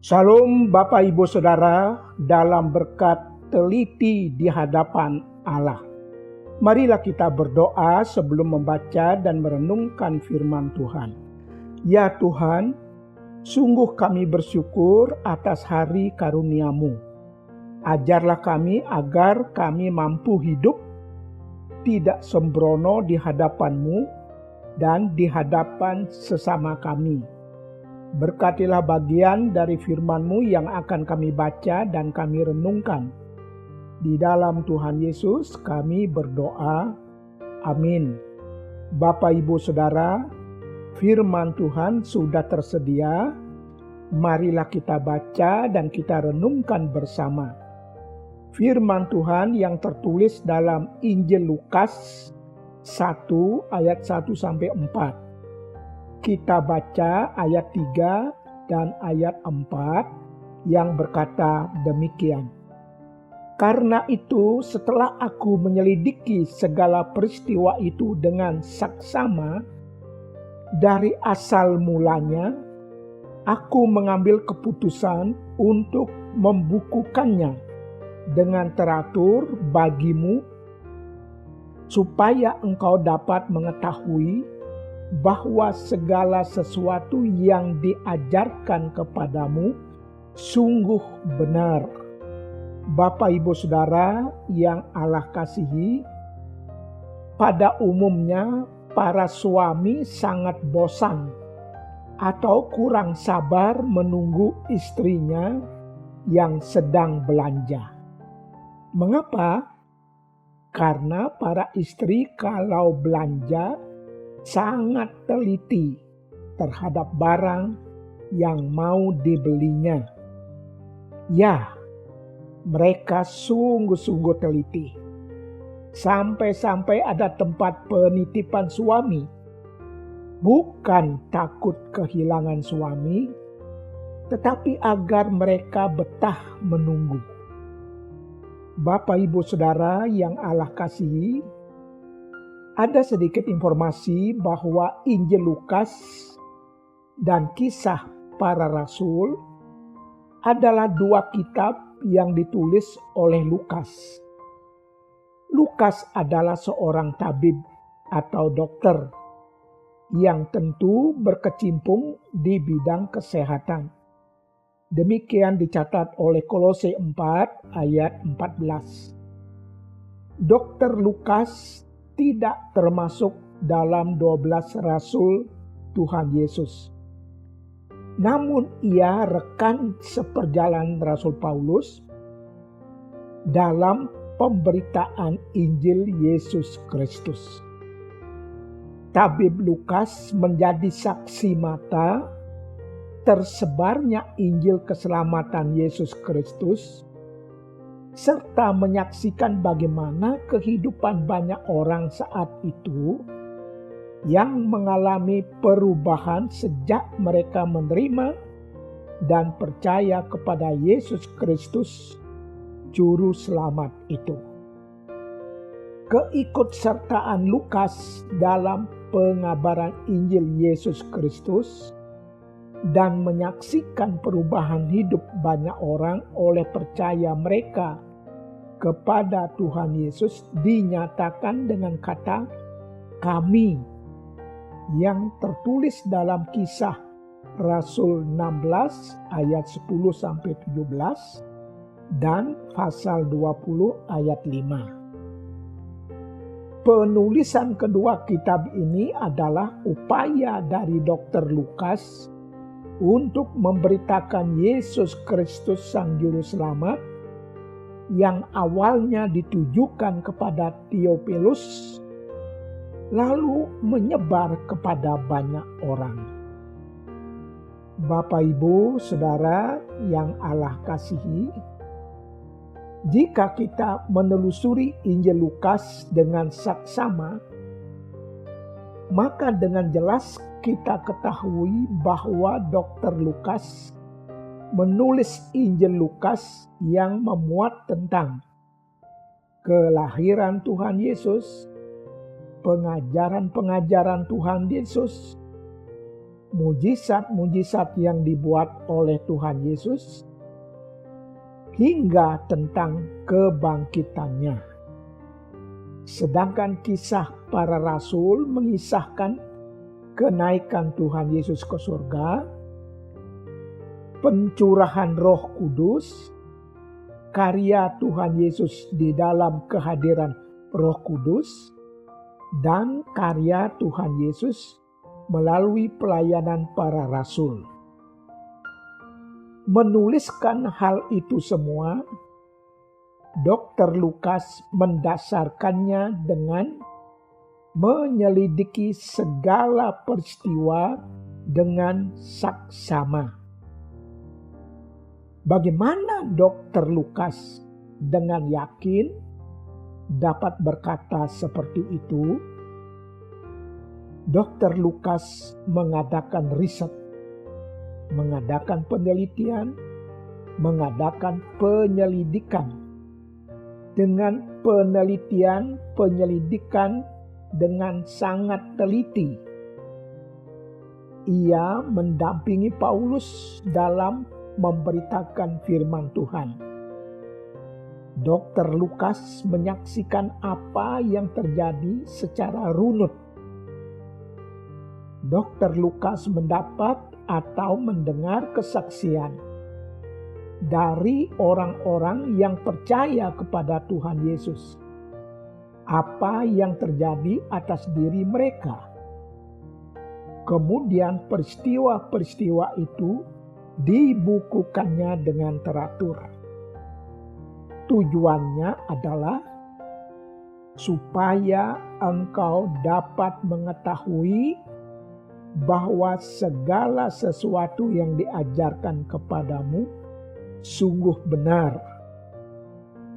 Shalom Bapak Ibu Saudara dalam berkat teliti di hadapan Allah. Marilah kita berdoa sebelum membaca dan merenungkan firman Tuhan. Ya Tuhan, sungguh kami bersyukur atas hari karunia-Mu. Ajarlah kami agar kami mampu hidup tidak sembrono di hadapan-Mu dan di hadapan sesama kami. Berkatilah bagian dari firman-Mu yang akan kami baca dan kami renungkan. Di dalam Tuhan Yesus kami berdoa. Amin. Bapak Ibu Saudara, firman Tuhan sudah tersedia. Marilah kita baca dan kita renungkan bersama. Firman Tuhan yang tertulis dalam Injil Lukas 1 ayat 1-4. Kita baca ayat 3 dan ayat 4 yang berkata demikian. Karena itu setelah aku menyelidiki segala peristiwa itu dengan saksama dari asal mulanya, aku mengambil keputusan untuk membukukannya dengan teratur bagimu supaya engkau dapat mengetahui bahwa segala sesuatu yang diajarkan kepadamu sungguh benar. Bapak Ibu Saudara yang Allah kasihi, pada umumnya para suami sangat bosan atau kurang sabar menunggu istrinya yang sedang belanja. Mengapa? Karena para istri kalau belanja sangat teliti terhadap barang yang mau dibelinya. Ya, mereka sungguh-sungguh teliti. Sampai-sampai ada tempat penitipan suami. Bukan takut kehilangan suami, tetapi agar mereka betah menunggu. Bapak Ibu Saudara yang Allah kasihi, ada sedikit informasi bahwa Injil Lukas dan Kisah Para Rasul adalah dua kitab yang ditulis oleh Lukas. Lukas adalah seorang tabib atau dokter yang tentu berkecimpung di bidang kesehatan. Demikian dicatat oleh Kolose 4 ayat 14. Dokter Lukas tidak termasuk dalam 12 rasul Tuhan Yesus. Namun ia rekan seperjalanan Rasul Paulus dalam pemberitaan Injil Yesus Kristus. Tabib Lukas menjadi saksi mata tersebarnya Injil keselamatan Yesus Kristus, serta menyaksikan bagaimana kehidupan banyak orang saat itu yang mengalami perubahan sejak mereka menerima dan percaya kepada Yesus Kristus, Juru Selamat itu. Keikutsertaan Lukas dalam pengabaran Injil Yesus Kristus dan menyaksikan perubahan hidup banyak orang oleh percaya mereka kepada Tuhan Yesus dinyatakan dengan kata kami yang tertulis dalam Kisah Rasul 16 ayat 10-17 dan pasal 20 ayat 5. Penulisan kedua kitab ini adalah upaya dari Dr. Lukas untuk memberitakan Yesus Kristus Sang Juru Selamat yang awalnya ditujukan kepada Theophilus, lalu menyebar kepada banyak orang. Bapak Ibu Saudara yang Allah kasihi, jika kita menelusuri Injil Lukas dengan saksama, maka dengan jelas kita ketahui bahwa Dr. Lukas menulis Injil Lukas yang memuat tentang kelahiran Tuhan Yesus, pengajaran-pengajaran Tuhan Yesus, mujizat-mujizat yang dibuat oleh Tuhan Yesus, hingga tentang kebangkitannya. Sedangkan kisah para rasul mengisahkan kenaikan Tuhan Yesus ke surga, pencurahan Roh Kudus, karya Tuhan Yesus di dalam kehadiran Roh Kudus, dan karya Tuhan Yesus melalui pelayanan para rasul. Menuliskan hal itu semua, Dr. Lukas mendasarkannya dengan menyelidiki segala peristiwa dengan saksama. Bagaimana Dr. Lukas dengan yakin dapat berkata seperti itu? Dr. Lukas mengadakan riset, mengadakan penelitian, mengadakan penyelidikan. Dengan penyelidikan dengan sangat teliti, ia mendampingi Paulus dalam memberitakan firman Tuhan. Dr. Lukas menyaksikan apa yang terjadi secara runut. Dr. Lukas mendapat atau mendengar kesaksian dari orang-orang yang percaya kepada Tuhan Yesus. Apa yang terjadi atas diri mereka. Kemudian peristiwa-peristiwa itu dibukukannya dengan teratur. Tujuannya adalah supaya engkau dapat mengetahui bahwa segala sesuatu yang diajarkan kepadamu sungguh benar.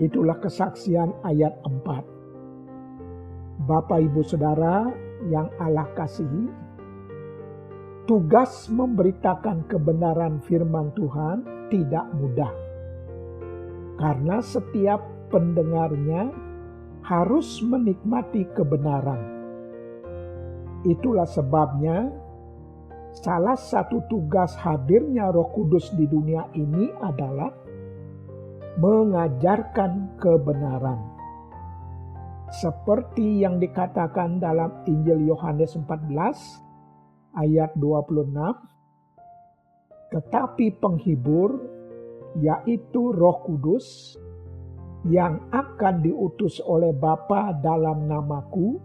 Itulah kesaksian ayat 4. Bapak Ibu Saudara yang Allah kasihi, tugas memberitakan kebenaran firman Tuhan tidak mudah. Karena setiap pendengarnya harus menikmati kebenaran. Itulah sebabnya salah satu tugas hadirnya Roh Kudus di dunia ini adalah mengajarkan kebenaran. Seperti yang dikatakan dalam Injil Yohanes 14 ayat 26, tetapi penghibur, yaitu Roh Kudus, yang akan diutus oleh Bapa dalam namaku,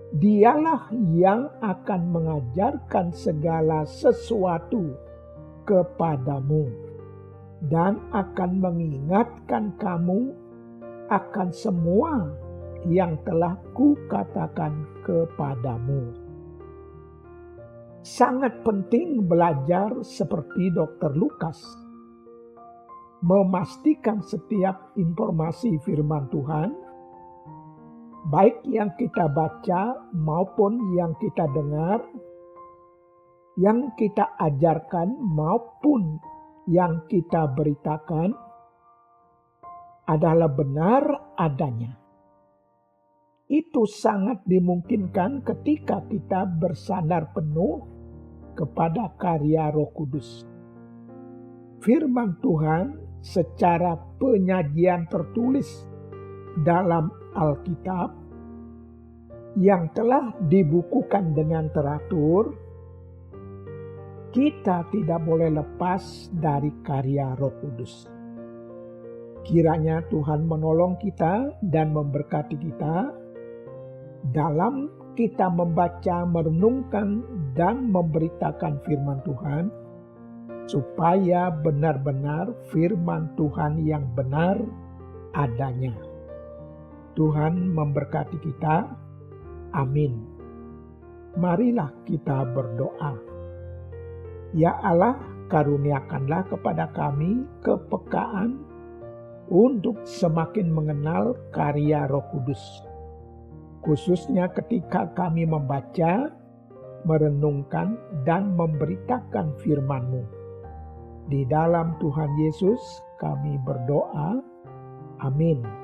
Dialah yang akan mengajarkan segala sesuatu kepadamu dan akan mengingatkan kamu akan semua yang telah kukatakan kepadamu. Sangat penting belajar seperti Dr. Lukas, memastikan setiap informasi firman Tuhan, baik yang kita baca maupun yang kita dengar, yang kita ajarkan maupun yang kita beritakan, adalah benar adanya. Itu sangat dimungkinkan ketika kita bersandar penuh kepada karya Roh Kudus. Firman Tuhan secara penyajian tertulis dalam Alkitab yang telah dibukukan dengan teratur, kita tidak boleh lepas dari karya Roh Kudus. Kiranya Tuhan menolong kita dan memberkati kita dalam kita membaca, merenungkan, dan memberitakan firman Tuhan, supaya benar-benar firman Tuhan yang benar adanya. Tuhan memberkati kita. Amin. Marilah kita berdoa. Ya Allah, karuniakanlah kepada kami kepekaan untuk semakin mengenal karya Roh Kudus. Khususnya ketika kami membaca, merenungkan, dan memberitakan firman-Mu. Di dalam Tuhan Yesus kami berdoa. Amin.